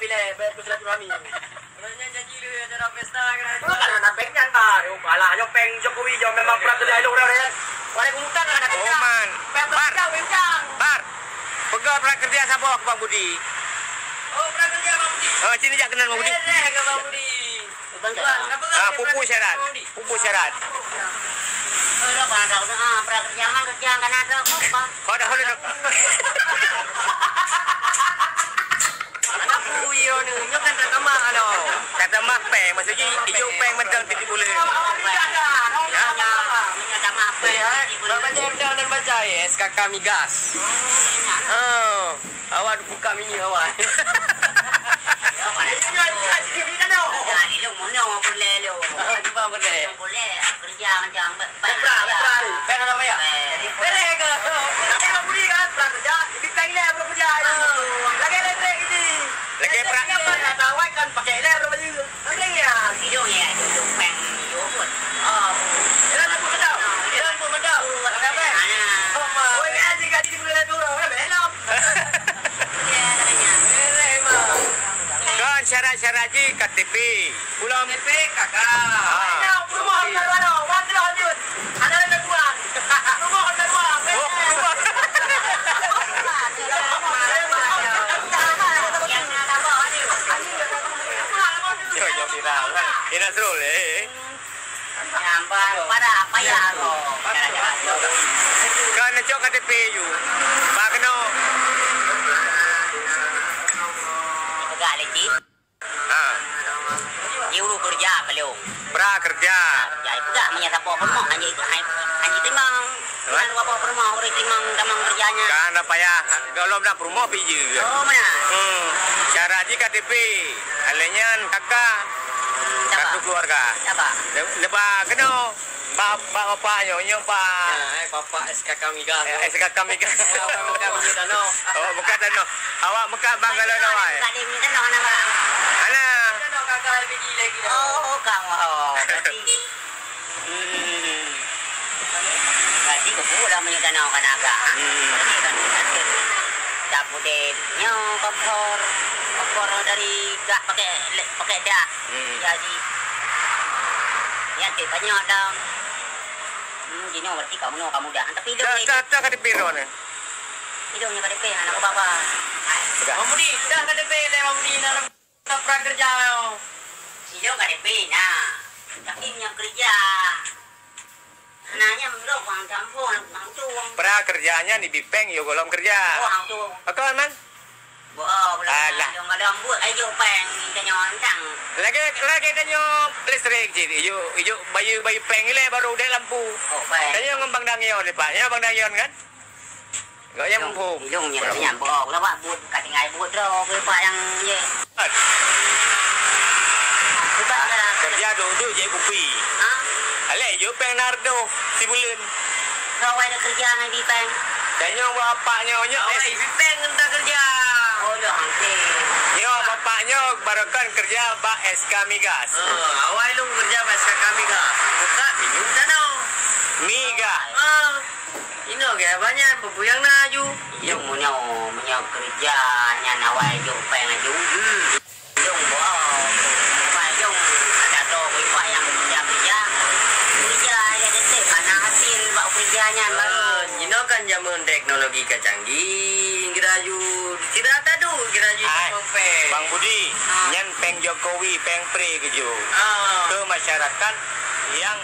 bila bersilaturahmi. Sebenarnya janji lu ya dalam pesta kan. Kalau nak pengnya baru balah yo peng Jokowi yo memang prakerja elok dah. Waalaikumsalam ada kerja. Oh man. Bar. Pegang prakerja siapa Bang Budi? Oh, prakerja Bang Budi. Oh, sini jak kenal Bang Budi. Bang Budi. Bantuan. Pupu syarat. Pupu syarat. Kalau pada prakerja mah kerja kan ada apa? Kau dah boleh. Aku yo ni, yo kan tak tamak alo. Kata mak peng, maksudnya hijau peng mentang titik boleh. Ya, minyak sama apa ya? Baca undang dan baca ya, SKK Migas. Oh, awak buka mini awak. Boleh kerja macam Betul. Betul apa ya? Boleh ke? Kita beli kan prakerja, dipeng le prakerja. Lagi elektrik ini. Lagi prakerja. Tawai kan pakai le berapa je? Nanti ya. Hidung ya, hidung peng yogurt. Ah. Jalan aku betul. Jalan aku betul. Apa? Oh, ini aja kan di bulan tu orang belum. Ya, katanya. Kan syarat-syarat je KTP. Pulang KTP kakak. Rumah orang baru. Waktu lanjut. Ada yang kurang. Rumah orang kurang. Yo viral. Ini seru le. Nyambar pada apa ya lo? Kan nak KTP you. Ba kena. Agak lecit. Ha. Iuru kerja belum. Prakerja. Ya itu dah menyata apa rumah hanya timang. Kan apa rumah orang timang tamang kerjanya. Kan apa ya? Kalau nak promo biji. Oh mana? Syarat je KTP. Alenyan kakak. Kartu keluarga. Siapa? Lepas kena bapak nyonya pak. Bapak SKK Migas. SKK Migas. Bukan Dano. Oh, bukan Dano. Awak bukan Bangalo Nawai. Bukan ini Dano nama. Ana. Dano kakak biji lagi. Oh, kamu. Berarti kepulang punya Dano kan agak. Berarti kan hasil. Dapur deh. Kompor dari gak pakai dah. Jadi ya banyak dah. Gini berarti kamu dah. Tapi Tak KTP ron. hidungnya KTP anak bapak. Bang Budi, dah KTP le Bang Budi dalam prakerja. Hidung KTP nah. Tapi yang kerja. Anaknya belum orang campur, orang tuang. Prakerjanya di Bipeng yo golong kerja. Orang tuang. Akan man? Alah. Yang ada buat ayo peng tanya tang. Lagi tanya listrik je. Yo bayu peng le baru de lampu. Oh, peng. Tanya ngembang dangion le Pak. Ya Bang Dangion kan? Gak yang lampu. Hidungnya nyambung lah Pak buat katingai buat ro ke Pak yang ye. Kerja duduk je kopi. Ha? Ale yo peng nardo si bulan. Rawai nak kerja ngai di peng. Tanya bapaknya nya Bipeng entah kerja. Oh, dah hangke. yo bapaknya barakan kerja Pak SK Migas. Awal lu kerja pas SKK Migas. Buka minum Dano. Migas. Ino kaya banyak bubuyang na aju. Yung munyaw kerja nya nawai yung peng aju. Yung Pak yung ada do Pak yang kerja. Kerja ya dete mana hasil Pak kerjanya baru. Ino kan zaman teknologi kecanggih. Kiraju tidak tadu kiraju peng. Bang Budi, nyan peng Jokowi, peng pre keju. Ke masyarakat yang